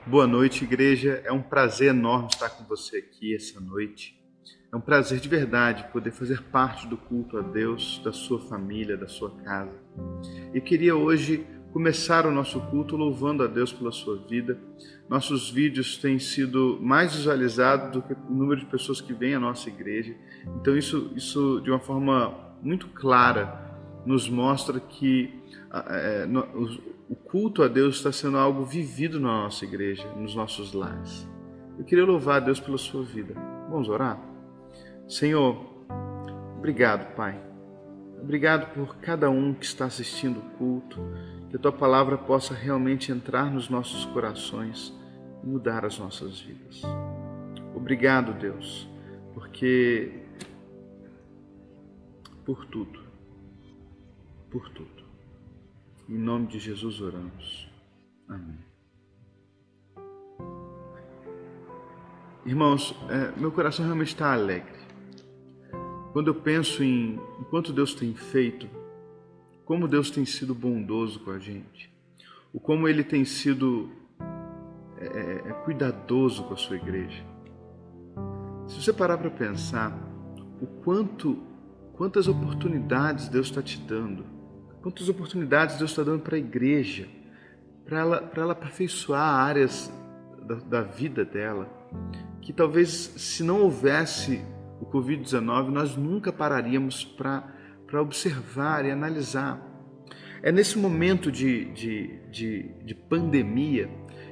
Boa noite, igreja. É um prazer enorme estar com você aqui essa noite. É um prazer de verdade poder fazer parte do culto a Deus, da sua família, da sua casa. E queria hoje começar o nosso culto louvando a Deus pela sua vida. Nossos vídeos têm sido mais visualizados do que o número de pessoas que vêm à nossa igreja. Então isso de uma forma muito clara nos mostra que o culto a Deus está sendo algo vivido na nossa igreja, nos nossos lares. Eu queria louvar a Deus pela sua vida. Vamos orar? Senhor, obrigado, Pai. Obrigado por cada um que está assistindo o culto, que a Tua palavra possa realmente entrar nos nossos corações e mudar as nossas vidas. Obrigado, Deus, porque por tudo. Em nome de Jesus oramos. Amém. Irmãos, meu coração realmente está alegre. Quando eu penso em quanto Deus tem feito, como Deus tem sido bondoso com a gente, o como Ele tem sido cuidadoso com a sua igreja. Se você parar para pensar quantas oportunidades Deus está te dando, quantas oportunidades Deus está dando para a igreja, para ela aperfeiçoar áreas da vida dela, que talvez se não houvesse o Covid-19, nós nunca pararíamos para observar e analisar. É nesse momento de pandemia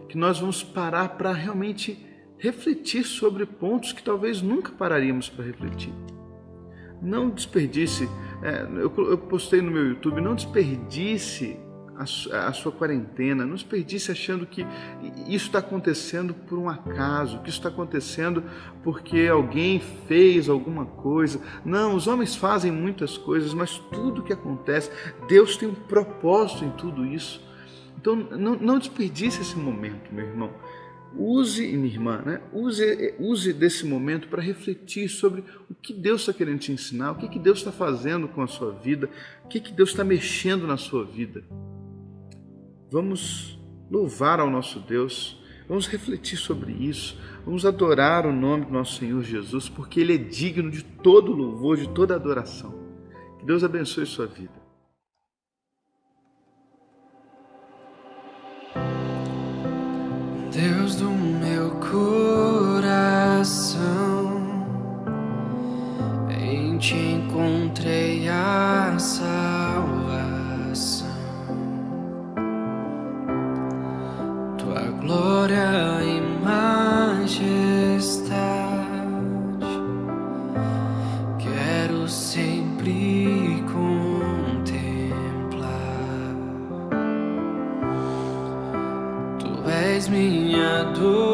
que nós vamos parar para realmente refletir sobre pontos que talvez nunca pararíamos para refletir. Não desperdice, eu postei no meu YouTube, não desperdice a sua quarentena, não desperdice achando que isso está acontecendo por um acaso, que isso está acontecendo porque alguém fez alguma coisa. Não, os homens fazem muitas coisas, mas tudo que acontece, Deus tem um propósito em tudo isso. Então não desperdice esse momento, meu irmão. Use, minha irmã, use desse momento para refletir sobre o que Deus está querendo te ensinar, o que Deus está fazendo com a sua vida, o que Deus está mexendo na sua vida. Vamos louvar ao nosso Deus, vamos refletir sobre isso, vamos adorar o nome do nosso Senhor Jesus, porque Ele é digno de todo louvor, de toda adoração. Que Deus abençoe sua vida. Deus do meu coração, em Ti encontrei a salvação. Tua glória e majestade quero sempre contemplar. Tu és minha adoração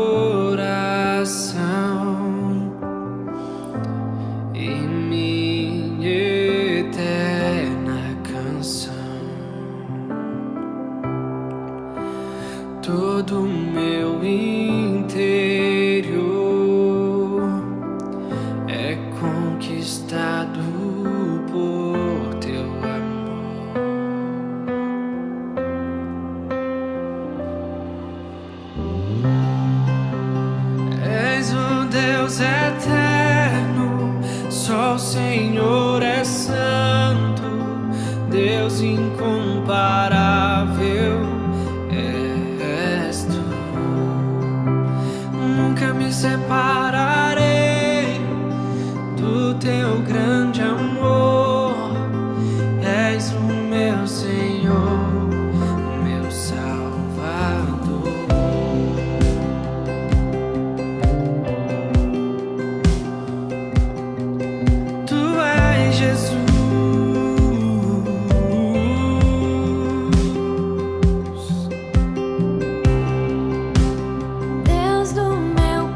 e minha eterna canção. Todo meu interior é conquistado por Teu amor. És o Deus eterno, só o Senhor é santo, Deus incomparável és Tu. Nunca me separarei do Teu grande amor. És o meu Senhor, meu Salvador. Tu és Jesus. Deus do meu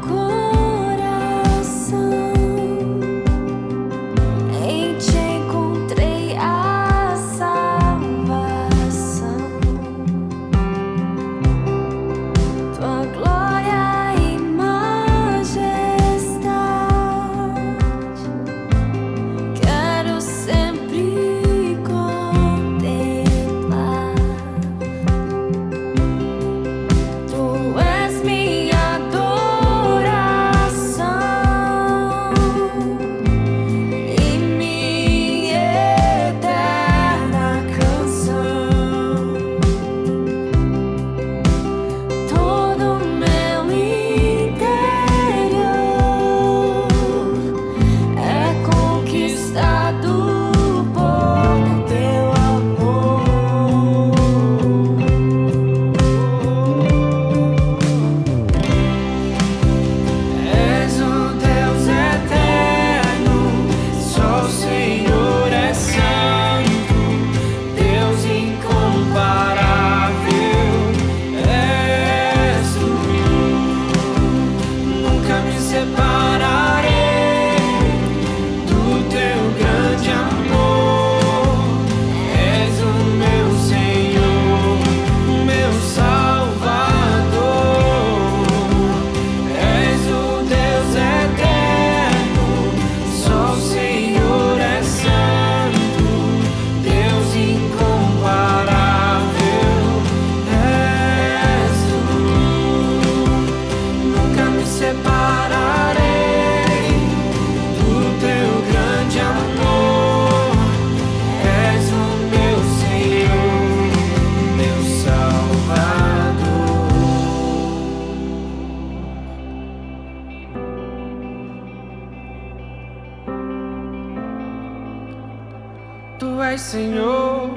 Tu és Senhor,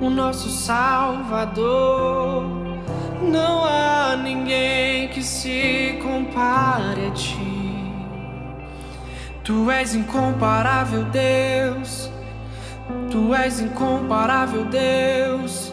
o nosso Salvador. Não há ninguém que se compare a ti. Tu és incomparável, Deus. Tu és incomparável, Deus.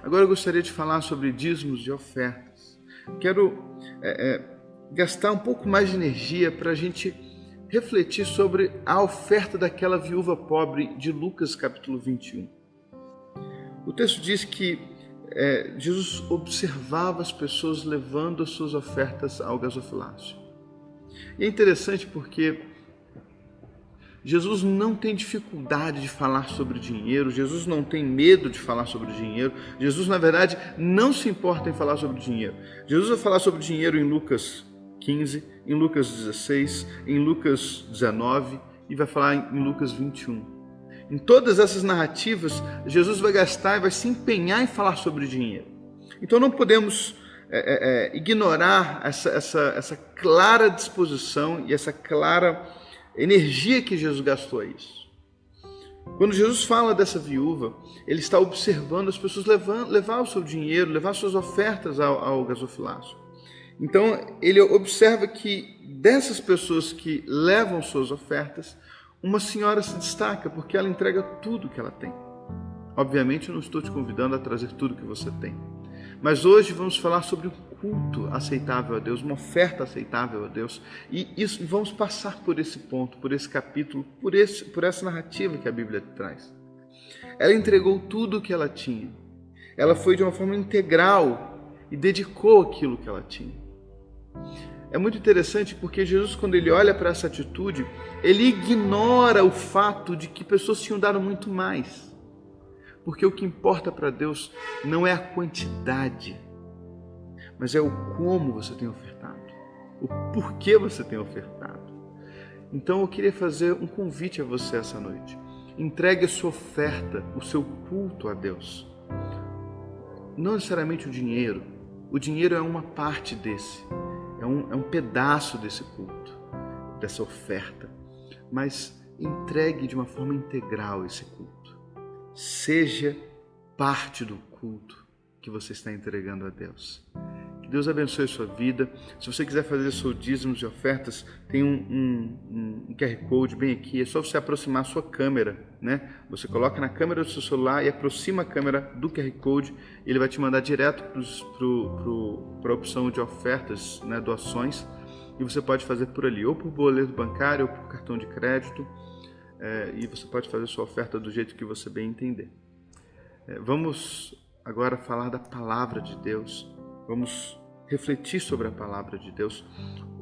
Agora eu gostaria de falar sobre dízimos e ofertas. Quero gastar um pouco mais de energia para a gente refletir sobre a oferta daquela viúva pobre de Lucas capítulo 21. O texto diz que Jesus observava as pessoas levando as suas ofertas ao gasofilácio. E é interessante porque Jesus não tem dificuldade de falar sobre dinheiro, Jesus não tem medo de falar sobre dinheiro, Jesus, na verdade, não se importa em falar sobre dinheiro. Jesus vai falar sobre dinheiro em Lucas 15, em Lucas 16, em Lucas 19 e vai falar em Lucas 21. Em todas essas narrativas, Jesus vai gastar e vai se empenhar em falar sobre dinheiro. Então não podemos ignorar essa clara disposição e essa clara energia que Jesus gastou a isso. Quando Jesus fala dessa viúva, ele está observando as pessoas levar o seu dinheiro, levar suas ofertas ao gasofilácio. Então, ele observa que dessas pessoas que levam suas ofertas, uma senhora se destaca porque ela entrega tudo que ela tem. Obviamente, eu não estou te convidando a trazer tudo que você tem. Mas hoje vamos falar sobre o culto aceitável a Deus, uma oferta aceitável a Deus. E vamos passar por esse ponto, por esse capítulo, por essa narrativa que a Bíblia traz. Ela entregou tudo o que ela tinha. Ela foi de uma forma integral e dedicou aquilo que ela tinha. é muito interessante porque Jesus, quando ele olha para essa atitude, ele ignora o fato de que pessoas tinham dado muito mais. Porque o que importa para Deus não é a quantidade, mas é o como você tem ofertado, o porquê você tem ofertado. Então eu queria fazer um convite a você essa noite. Entregue a sua oferta, o seu culto a Deus. Não necessariamente o dinheiro. O dinheiro é uma parte desse, é um pedaço desse culto, dessa oferta. Mas entregue de uma forma integral esse culto. Seja parte do culto que você está entregando a Deus. Que Deus abençoe a sua vida. Se você quiser fazer seus dízimos e ofertas, tem um QR Code bem aqui. É só você aproximar a sua câmera, né? Você coloca na câmera do seu celular e aproxima a câmera do QR Code. Ele vai te mandar direto para a opção de ofertas, né, doações. E você pode fazer por ali, ou por boleto bancário, ou por cartão de crédito. E você pode fazer sua oferta do jeito que você bem entender. Vamos agora falar da palavra de Deus. Vamos refletir sobre a palavra de Deus.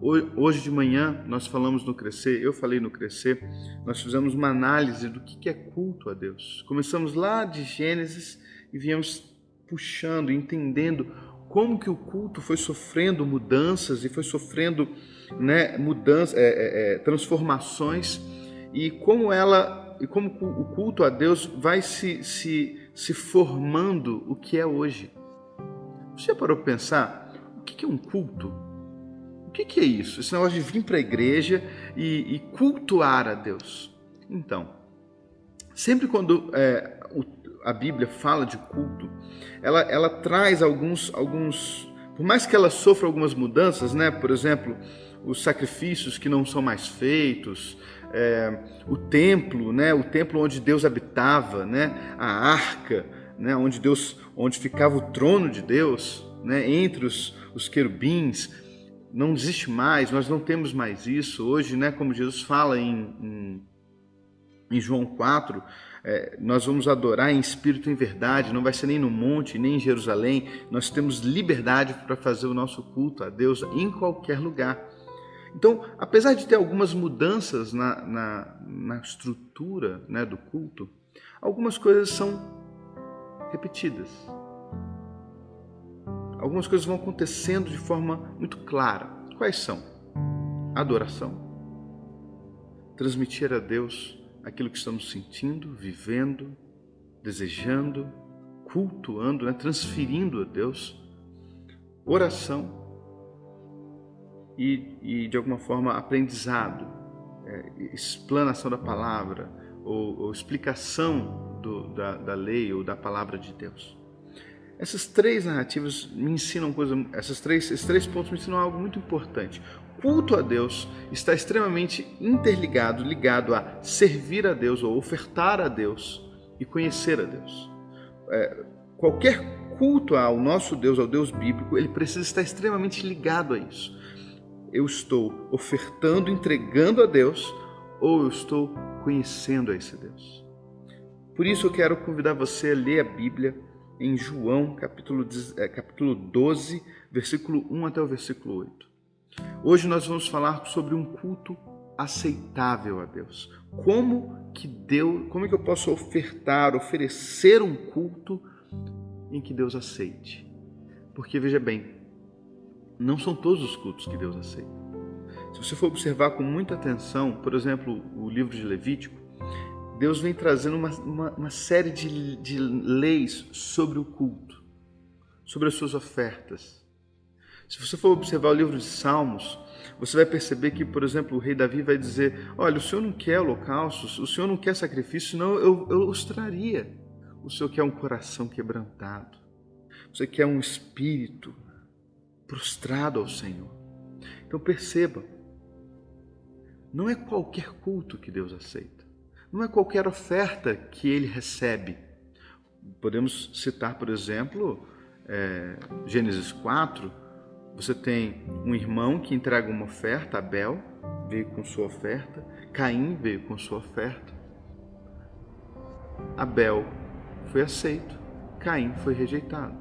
Hoje de manhã nós falamos no Crescer, eu falei no Crescer, nós fizemos uma análise do que é culto a Deus. Começamos lá de Gênesis e viemos puxando, entendendo como que o culto foi sofrendo mudanças e foi sofrendo, né, transformações, e como o culto a Deus vai se formando o que é hoje. Você já parou para pensar o que é um culto? O que é isso? Esse negócio de vir para a igreja e cultuar a Deus. Então, sempre quando a Bíblia fala de culto, ela traz alguns, por mais que ela sofra algumas mudanças, né? Por exemplo, os sacrifícios que não são mais feitos, o templo, né? O templo onde Deus habitava, né? A arca, né? Onde ficava o trono de Deus, né? Entre os querubins, não existe mais, nós não temos mais isso hoje, né? Como Jesus fala em João 4, nós vamos adorar em espírito e em verdade, não vai ser nem no monte, nem em Jerusalém, nós temos liberdade para fazer o nosso culto a Deus em qualquer lugar. Então, apesar de ter algumas mudanças na estrutura, né, do culto, algumas coisas são repetidas. Algumas coisas vão acontecendo de forma muito clara. Quais são? Adoração. Transmitir a Deus aquilo que estamos sentindo, vivendo, desejando, cultuando, né? Transferindo a Deus. Oração e de alguma forma aprendizado, explanação da palavra ou explicação da lei ou da palavra de Deus. Essas três narrativas me ensinam esses três pontos me ensinam algo muito importante. Culto a Deus está extremamente ligado a servir a Deus ou ofertar a Deus e conhecer a Deus. Qualquer culto ao nosso Deus, ao Deus bíblico, ele precisa estar extremamente ligado a isso. Eu estou ofertando, entregando a Deus, ou eu estou conhecendo a esse Deus. Por isso eu quero convidar você a ler a Bíblia em João, capítulo 12, versículo 1 até o versículo 8. Hoje nós vamos falar sobre um culto aceitável a Deus. Como que eu posso oferecer um culto em que Deus aceite? Porque, veja bem, não são todos os cultos que Deus aceita. Se você for observar com muita atenção, por exemplo, o livro de Levítico, Deus vem trazendo uma série de leis sobre o culto, sobre as suas ofertas. Se você for observar o livro de Salmos, você vai perceber que, por exemplo, o rei Davi vai dizer: olha, o Senhor não quer holocaustos, o Senhor não quer sacrifício, senão eu os traria. O Senhor quer um coração quebrantado. Você quer um espírito prostrado ao Senhor. Então perceba, não é qualquer culto que Deus aceita. Não é qualquer oferta que ele recebe. Podemos citar, por exemplo, Gênesis 4, você tem um irmão que entrega uma oferta, Abel veio com sua oferta, Caim veio com sua oferta. Abel foi aceito, Caim foi rejeitado.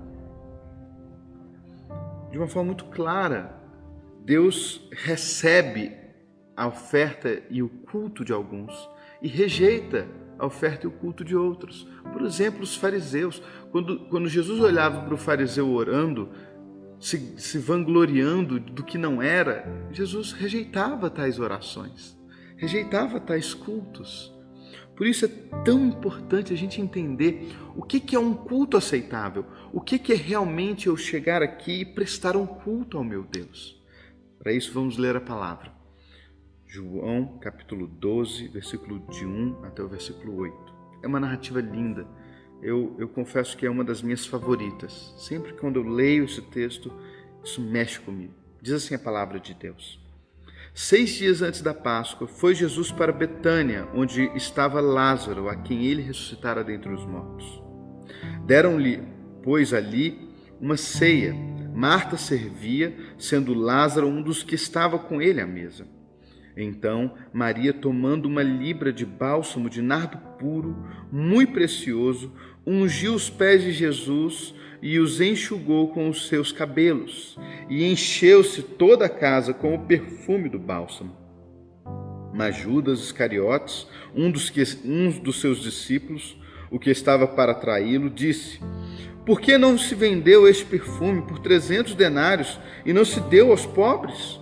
De uma forma muito clara, Deus recebe a oferta e o culto de alguns e rejeita a oferta e o culto de outros. Por exemplo, os fariseus. Quando Jesus olhava para o fariseu orando, se vangloriando do que não era, Jesus rejeitava tais orações, rejeitava tais cultos. Por isso é tão importante a gente entender o que é um culto aceitável, o que é realmente eu chegar aqui e prestar um culto ao meu Deus. Para isso vamos ler a palavra. João capítulo 12, versículo de 1 até o versículo 8. É uma narrativa linda. Eu confesso que é uma das minhas favoritas. Sempre que quando eu leio esse texto, isso mexe comigo. Diz assim a palavra de Deus. 6 dias antes da Páscoa, foi Jesus para Betânia, onde estava Lázaro, a quem ele ressuscitara dentre os mortos. Deram-lhe, pois, ali uma ceia. Marta servia, sendo Lázaro um dos que estava com ele à mesa. Então, Maria, tomando uma libra de bálsamo de nardo puro, muito precioso, ungiu os pés de Jesus e os enxugou com os seus cabelos, e encheu-se toda a casa com o perfume do bálsamo. Mas Judas Iscariotes, um dos seus discípulos, o que estava para traí-lo, disse: por que não se vendeu este perfume por 300 denários e não se deu aos pobres?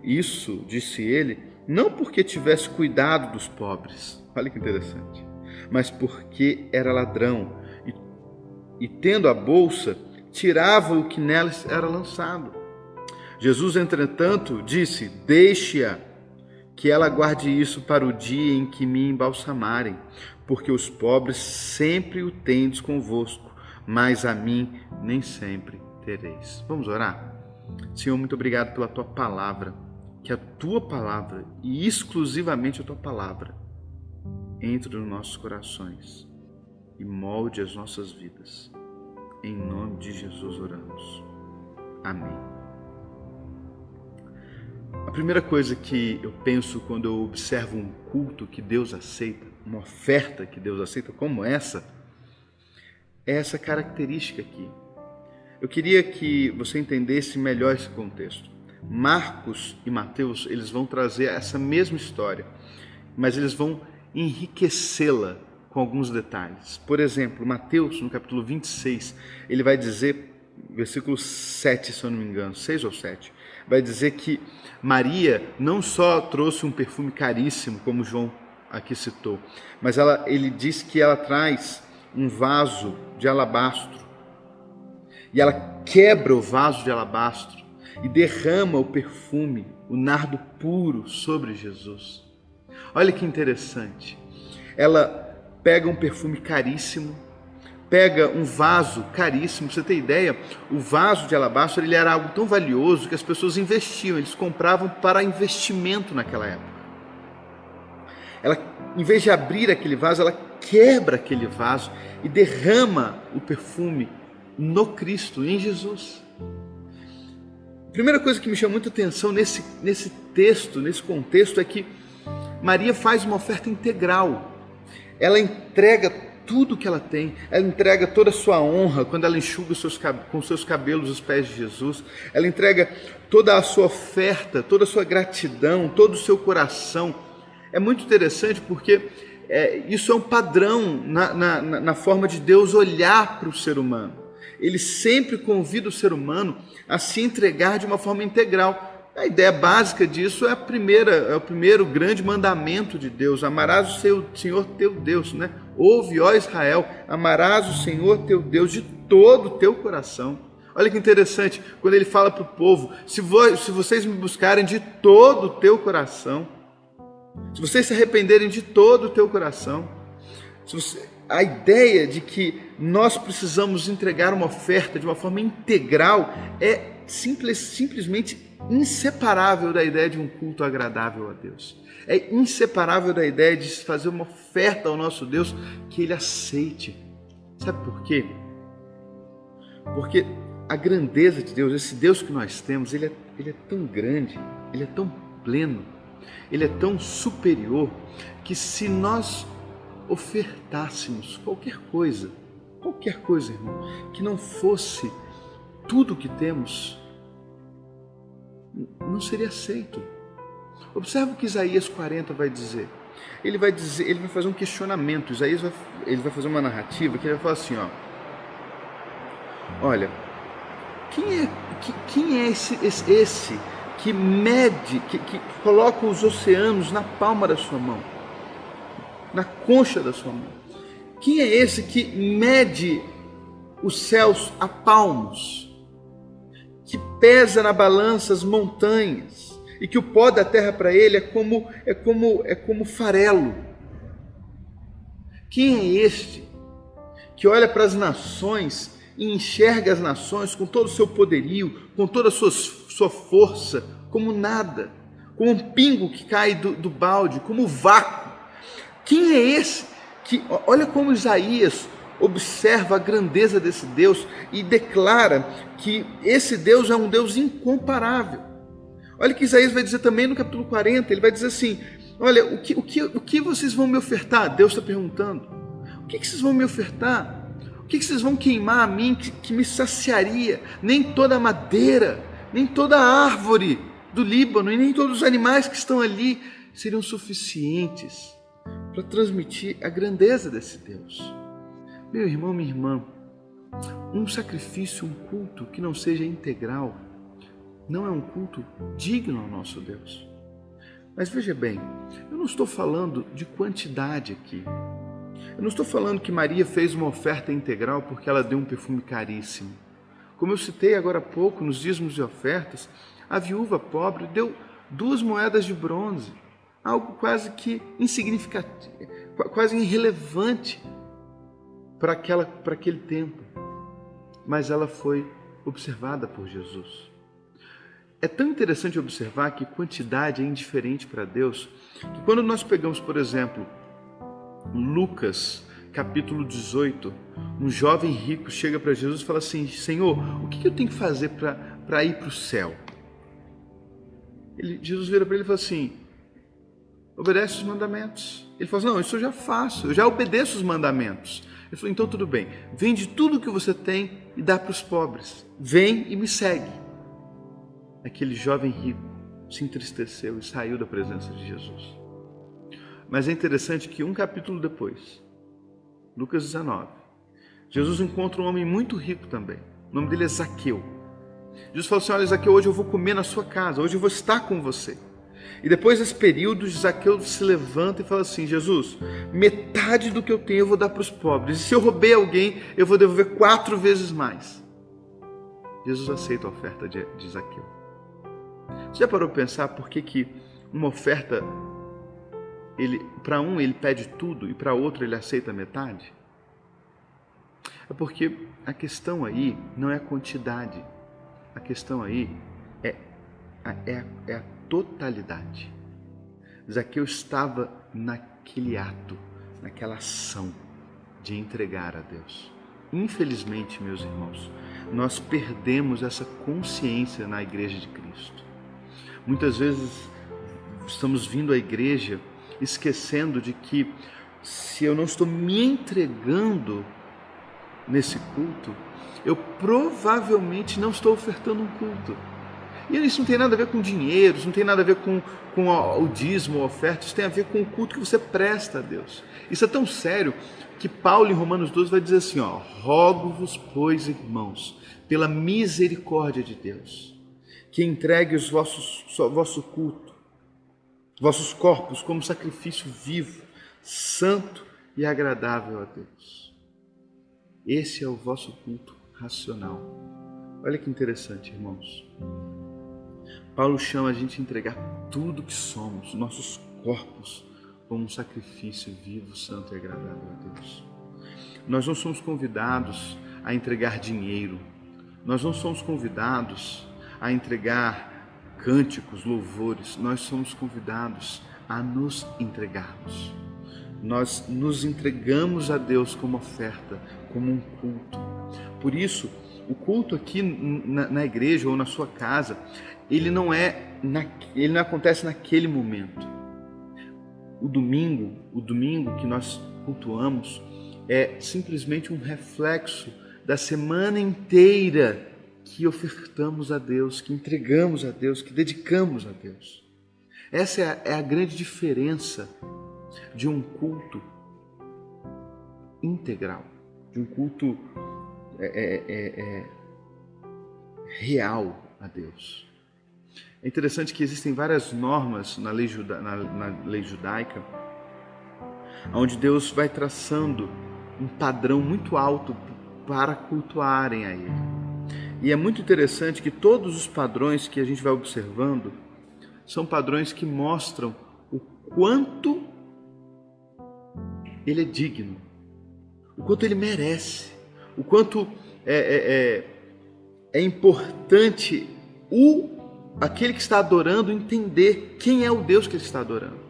Isso, disse ele, não porque tivesse cuidado dos pobres, olha que interessante, mas porque era ladrão e tendo a bolsa, tirava o que nela era lançado. Jesus, entretanto, disse: deixe-a, que ela guarde isso para o dia em que me embalsamarem, porque os pobres sempre o tendes convosco, mas a mim nem sempre tereis. Vamos orar? Senhor, muito obrigado pela tua palavra. Que a tua palavra, e exclusivamente a tua palavra, entre nos nossos corações e molde as nossas vidas. Em nome de Jesus oramos. Amém. A primeira coisa que eu penso quando eu observo um culto que Deus aceita, uma oferta que Deus aceita como essa, é essa característica aqui. Eu queria que você entendesse melhor esse contexto. Marcos e Mateus, eles vão trazer essa mesma história, mas eles vão enriquecê-la com alguns detalhes. Por exemplo, Mateus, no capítulo 26, ele vai dizer, versículo 7, se eu não me engano, 6 ou 7, vai dizer que Maria não só trouxe um perfume caríssimo, como João aqui citou, mas ele diz que ela traz um vaso de alabastro, e ela quebra o vaso de alabastro, e derrama o perfume, o nardo puro sobre Jesus. Olha que interessante. Ela pega um perfume caríssimo, pega um vaso caríssimo. Pra você ter ideia, o vaso de alabastro ele era algo tão valioso que as pessoas investiam, eles compravam para investimento naquela época. Ela, em vez de abrir aquele vaso, ela quebra aquele vaso e derrama o perfume no Cristo, em Jesus. A primeira coisa que me chama muita atenção nesse texto, nesse contexto, é que Maria faz uma oferta integral. Ela entrega tudo que ela tem, ela entrega toda a sua honra quando ela enxuga com seus cabelos os pés de Jesus, ela entrega toda a sua oferta, toda a sua gratidão, todo o seu coração. É muito interessante porque isso é um padrão na forma de Deus olhar para o ser humano. Ele sempre convida o ser humano a se entregar de uma forma integral. A ideia básica disso é o primeiro grande mandamento de Deus: amarás o Senhor teu Deus, né? Ouve, ó Israel, amarás o Senhor teu Deus de todo o teu coração. Olha que interessante, quando ele fala para o povo: se vocês me buscarem de todo o teu coração, se vocês se arrependerem de todo o teu coração, a ideia de que nós precisamos entregar uma oferta de uma forma integral é simplesmente inseparável da ideia de um culto agradável a Deus. É inseparável da ideia de se fazer uma oferta ao nosso Deus que Ele aceite. Sabe por quê? Porque a grandeza de Deus, esse Deus que nós temos, ele é tão grande, Ele é tão pleno, Ele é tão superior, que se nós ofertássemos qualquer coisa, irmão, que não fosse tudo o que temos, não seria aceito. Observa o que Isaías 40 vai dizer. Ele vai fazer um questionamento. Isaías ele vai fazer uma narrativa que ele vai falar assim, olha, quem é esse que mede, que coloca os oceanos na palma da sua mão, na concha da sua mão? Quem é esse que mede os céus a palmos, que pesa na balança as montanhas, e que o pó da terra para ele é como farelo? Quem é este que olha para as nações e enxerga as nações com todo o seu poderio, com toda a sua força, como nada, como um pingo que cai do balde, como vácuo? Quem é esse que, olha como Isaías observa a grandeza desse Deus e declara que esse Deus é um Deus incomparável. Olha o que Isaías vai dizer também no capítulo 40, ele vai dizer assim, olha, o que vocês vão me ofertar? Deus está perguntando. O que vocês vão me ofertar? O que vocês vão queimar a mim que me saciaria? Nem toda a madeira, nem toda a árvore do Líbano e nem todos os animais que estão ali seriam suficientes para transmitir a grandeza desse Deus. Meu irmão, minha irmã, um sacrifício, um culto que não seja integral, não é um culto digno ao nosso Deus. Mas veja bem, eu não estou falando de quantidade aqui. Eu não estou falando que Maria fez uma oferta integral porque ela deu um perfume caríssimo. Como eu citei agora há pouco, nos dízimos e ofertas, a viúva pobre deu 2 moedas de bronze, algo quase que insignificativo, quase irrelevante para aquele tempo. Mas ela foi observada por Jesus. É tão interessante observar que quantidade é indiferente para Deus, que quando nós pegamos, por exemplo, Lucas, capítulo 18, um jovem rico chega para Jesus e fala assim, Senhor, o que eu tenho que fazer para ir para o céu? Jesus vira para ele e fala assim, obedece os mandamentos. Ele fala assim, não, isso eu já faço, eu já obedeço os mandamentos. Ele falou, então tudo bem, vende tudo o que você tem e dá para os pobres. Vem e me segue. Aquele jovem rico se entristeceu e saiu da presença de Jesus. Mas é interessante que um capítulo depois, Lucas 19, Jesus encontra um homem muito rico também. O nome dele é Zaqueu. Jesus fala assim, olha Zaqueu, hoje eu vou comer na sua casa, hoje eu vou estar com você. E depois desse período, Zaqueu se levanta e fala assim, Jesus, metade do que eu tenho eu vou dar para os pobres. E se eu roubei alguém, eu vou devolver 4 vezes mais. Jesus aceita a oferta de Zaqueu. Você já parou para pensar por que uma oferta, para um ele pede tudo e para outro ele aceita metade? É porque a questão aí não é a quantidade, a questão aí é a totalidade. Zaqueu estava naquele ato, naquela ação de entregar a Deus. Infelizmente, meus irmãos, nós perdemos essa consciência na Igreja de Cristo. Muitas vezes estamos vindo à igreja esquecendo de que se eu não estou me entregando nesse culto, eu provavelmente não estou ofertando um culto. E isso não tem nada a ver com dinheiro, isso não tem nada a ver com o dízimo, a oferta, isso tem a ver com o culto que você presta a Deus. Isso é tão sério que Paulo em Romanos 12 vai dizer assim, rogo-vos, pois, irmãos, pela misericórdia de Deus, que entregue o vosso culto, vossos corpos como sacrifício vivo, santo e agradável a Deus. Esse é o vosso culto racional. Olha que interessante, irmãos. Paulo chama a gente a entregar tudo que somos, nossos corpos, como um sacrifício vivo, santo e agradável a Deus. Nós não somos convidados a entregar dinheiro, nós não somos convidados a entregar cânticos, louvores, nós somos convidados a nos entregarmos. Nós nos entregamos a Deus como oferta, como um culto. Por isso, o culto aqui na igreja ou na sua casa, ele não acontece naquele momento. O domingo que nós cultuamos é simplesmente um reflexo da semana inteira que ofertamos a Deus, que entregamos a Deus, que dedicamos a Deus. Essa é a grande diferença de um culto integral, de um culto real a Deus. É interessante que existem várias normas na lei judaica, onde Deus vai traçando um padrão muito alto para cultuarem a Ele. E é muito interessante que todos os padrões que a gente vai observando são padrões que mostram o quanto Ele é digno, o quanto Ele merece, o quanto é importante aquele que está adorando entender quem é o Deus que ele está adorando.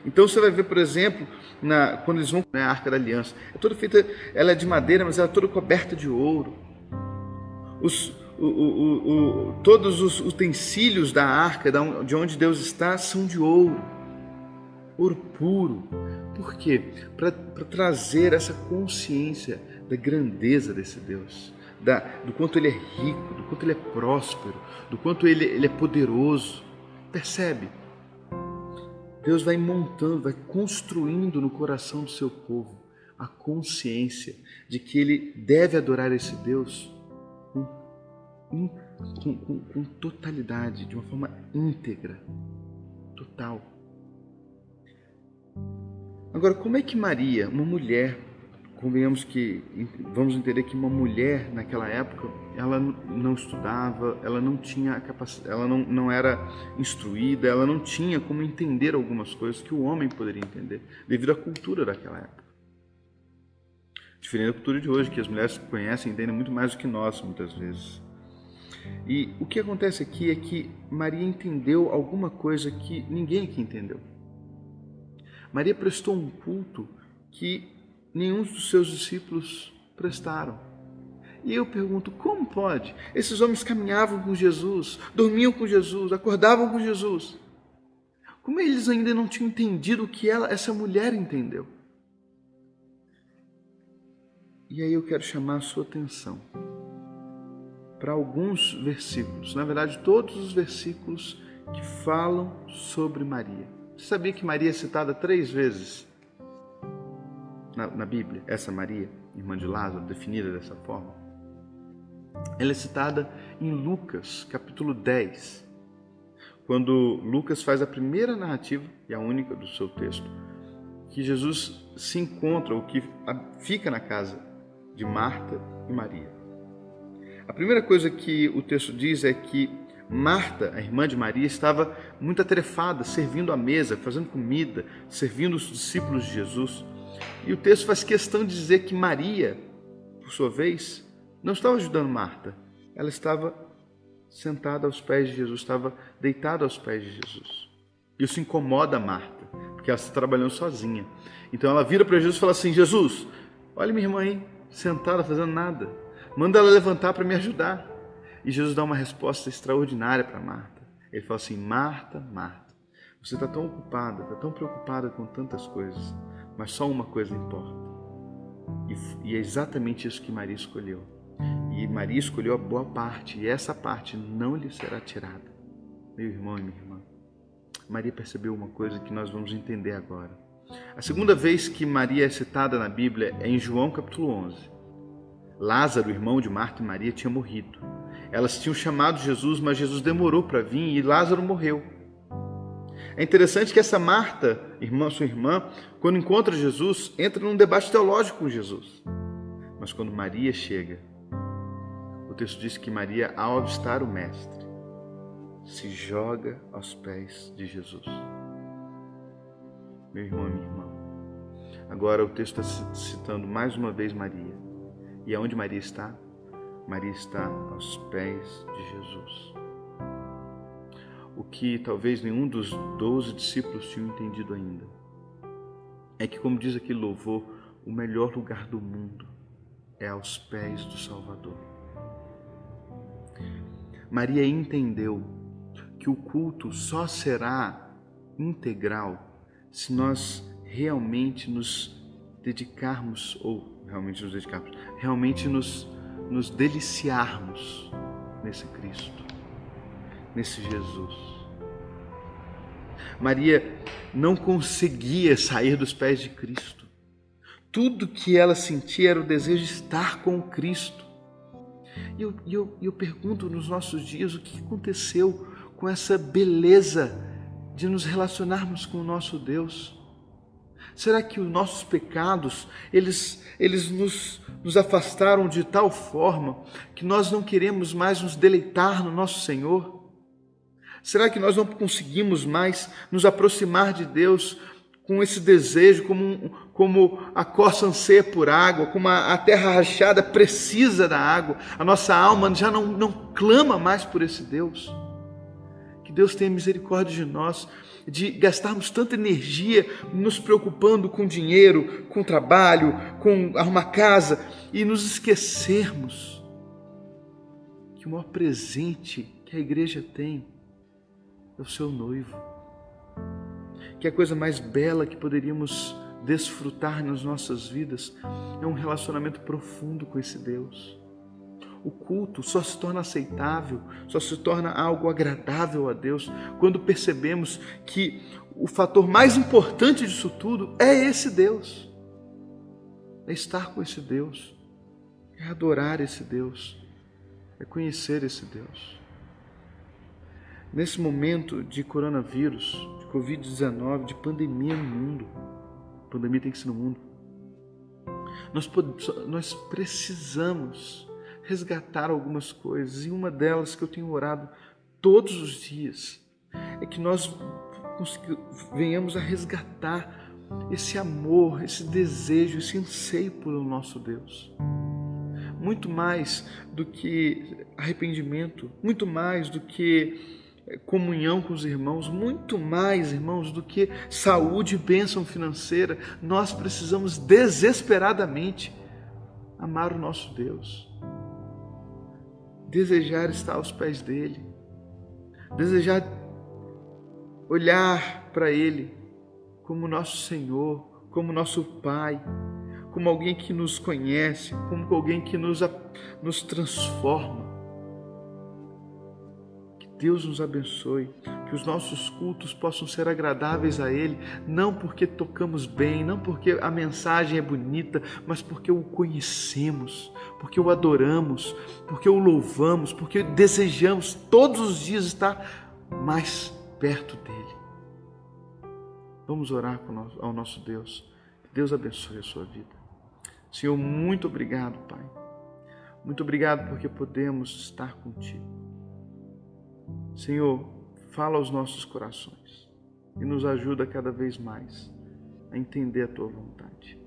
Então você vai ver, por exemplo, quando eles vão na Arca da Aliança, ela é de madeira, mas ela é toda coberta de ouro. Todos os utensílios da arca, de onde Deus está, são de ouro puro. Por quê? Para trazer essa consciência da grandeza desse Deus, do quanto Ele é rico, do quanto Ele é próspero, do quanto Ele é poderoso. Percebe? Deus vai montando, vai construindo no coração do seu povo a consciência de que ele deve adorar esse Deus com totalidade, de uma forma íntegra, total. Agora, como é que Maria, uma mulher, vamos entender que uma mulher naquela época, ela não estudava, ela não tinha capacidade, ela não era instruída, ela não tinha como entender algumas coisas que o homem poderia entender, devido à cultura daquela época. Diferente da cultura de hoje, que as mulheres conhecem e entendem muito mais do que nós, muitas vezes. E o que acontece aqui é que Maria entendeu alguma coisa que ninguém aqui entendeu. Maria prestou um culto que nenhum dos seus discípulos prestaram. E eu pergunto, como pode? Esses homens caminhavam com Jesus, dormiam com Jesus, acordavam com Jesus. Como eles ainda não tinham entendido o que essa mulher entendeu? E aí eu quero chamar a sua atenção para alguns versículos, na verdade todos os versículos que falam sobre Maria. Você sabia que Maria é citada 3 vezes na Bíblia? Essa Maria, irmã de Lázaro, definida dessa forma. Ela é citada em Lucas, capítulo 10, quando Lucas faz a primeira narrativa, e a única do seu texto, que Jesus se encontra, ou que fica na casa de Marta e Maria. A primeira coisa que o texto diz é que Marta, a irmã de Maria, estava muito atarefada, servindo à mesa, fazendo comida, servindo os discípulos de Jesus. E o texto faz questão de dizer que Maria, por sua vez, não estava ajudando Marta. Ela estava sentada aos pés de Jesus, estava deitada aos pés de Jesus. Isso incomoda Marta, porque ela está trabalhando sozinha. Então ela vira para Jesus e fala assim: Jesus, olha minha irmã aí, sentada, fazendo nada. Manda ela levantar para me ajudar. E Jesus dá uma resposta extraordinária para Marta. Ele fala assim: Marta, Marta, você está tão ocupada, está tão preocupada com tantas coisas, mas só uma coisa importa. E é exatamente isso que Maria escolheu. E Maria escolheu a boa parte, e essa parte não lhe será tirada. Meu irmão e minha irmã, Maria percebeu uma coisa que nós vamos entender agora. A segunda vez que Maria é citada na Bíblia é em João capítulo 11. Lázaro, irmão de Marta e Maria, tinha morrido. Elas tinham chamado Jesus, mas Jesus demorou para vir e Lázaro morreu. É interessante que essa Marta, sua irmã, quando encontra Jesus, entra num debate teológico com Jesus. Mas quando Maria chega, o texto diz que Maria, ao avistar o Mestre, se joga aos pés de Jesus. Meu irmão e minha irmã, agora o texto está citando mais uma vez Maria. E aonde Maria está? Maria está aos pés de Jesus. O que talvez nenhum dos 12 discípulos tinham entendido ainda é que, como diz aquele louvor, o melhor lugar do mundo é aos pés do Salvador. Maria entendeu que o culto só será integral se nós realmente nos dedicarmos, realmente nos deliciarmos nesse Cristo, nesse Jesus. Maria não conseguia sair dos pés de Cristo. Tudo que ela sentia era o desejo de estar com o Cristo. E eu pergunto nos nossos dias o que aconteceu com essa beleza de nos relacionarmos com o nosso Deus. Será que os nossos pecados, eles nos afastaram de tal forma que nós não queremos mais nos deleitar no nosso Senhor? Será que nós não conseguimos mais nos aproximar de Deus com esse desejo, como a corça anseia por água, como a terra rachada precisa da água? A nossa alma já não clama mais por esse Deus. Que Deus tenha misericórdia de nós, de gastarmos tanta energia nos preocupando com dinheiro, com trabalho, com arrumar casa, e nos esquecermos que o maior presente que a igreja tem é o seu noivo. Que a coisa mais bela que poderíamos desfrutar nas nossas vidas é um relacionamento profundo com esse Deus. O culto só se torna aceitável, só se torna algo agradável a Deus quando percebemos que o fator mais importante disso tudo é esse Deus. É estar com esse Deus, é adorar esse Deus, é conhecer esse Deus. Nesse momento de coronavírus, de Covid-19, de pandemia no mundo, pandemia tem que ser no mundo, nós precisamos resgatar algumas coisas, e uma delas que eu tenho orado todos os dias é que nós venhamos a resgatar esse amor, esse desejo, esse anseio pelo nosso Deus. Muito mais do que arrependimento, muito mais do que comunhão com os irmãos, muito mais, irmãos, do que saúde e bênção financeira, nós precisamos desesperadamente amar o nosso Deus, desejar estar aos pés dele, desejar olhar para ele como nosso Senhor, como nosso Pai, como alguém que nos conhece, como alguém que nos transforma. Deus nos abençoe, que os nossos cultos possam ser agradáveis a Ele, não porque tocamos bem, não porque a mensagem é bonita, mas porque o conhecemos, porque o adoramos, porque o louvamos, porque desejamos todos os dias estar mais perto dEle. Vamos orar ao nosso Deus. Que Deus abençoe a sua vida. Senhor, muito obrigado, Pai. Muito obrigado porque podemos estar contigo. Senhor, fala aos nossos corações e nos ajuda cada vez mais a entender a Tua vontade.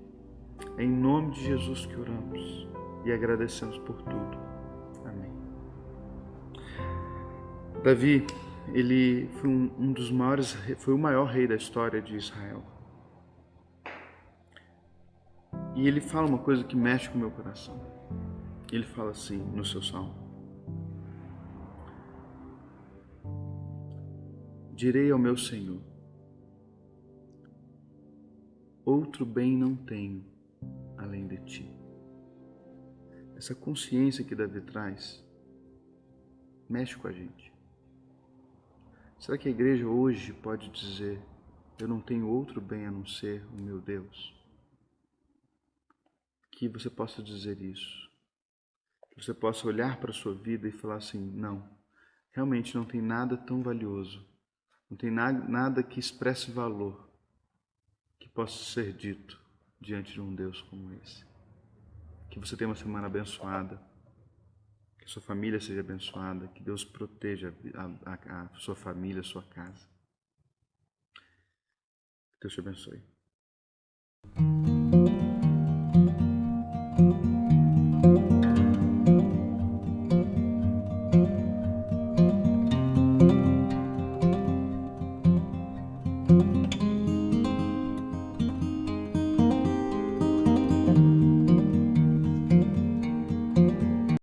É em nome de Jesus que oramos e agradecemos por tudo. Amém. Davi, ele foi um dos maiores, foi o maior rei da história de Israel. E ele fala uma coisa que mexe com o meu coração. Ele fala assim no seu salmo: direi ao meu Senhor, outro bem não tenho além de ti. Essa consciência que Davi traz mexe com a gente. Será que a igreja hoje pode dizer: eu não tenho outro bem a não ser o meu Deus? Que você possa dizer isso. Que você possa olhar para a sua vida e falar assim: não, realmente não tem nada tão valioso, não tem nada que expresse valor que possa ser dito diante de um Deus como esse. Que você tenha uma semana abençoada, que sua família seja abençoada, que Deus proteja a sua família, a sua casa. Que Deus te abençoe.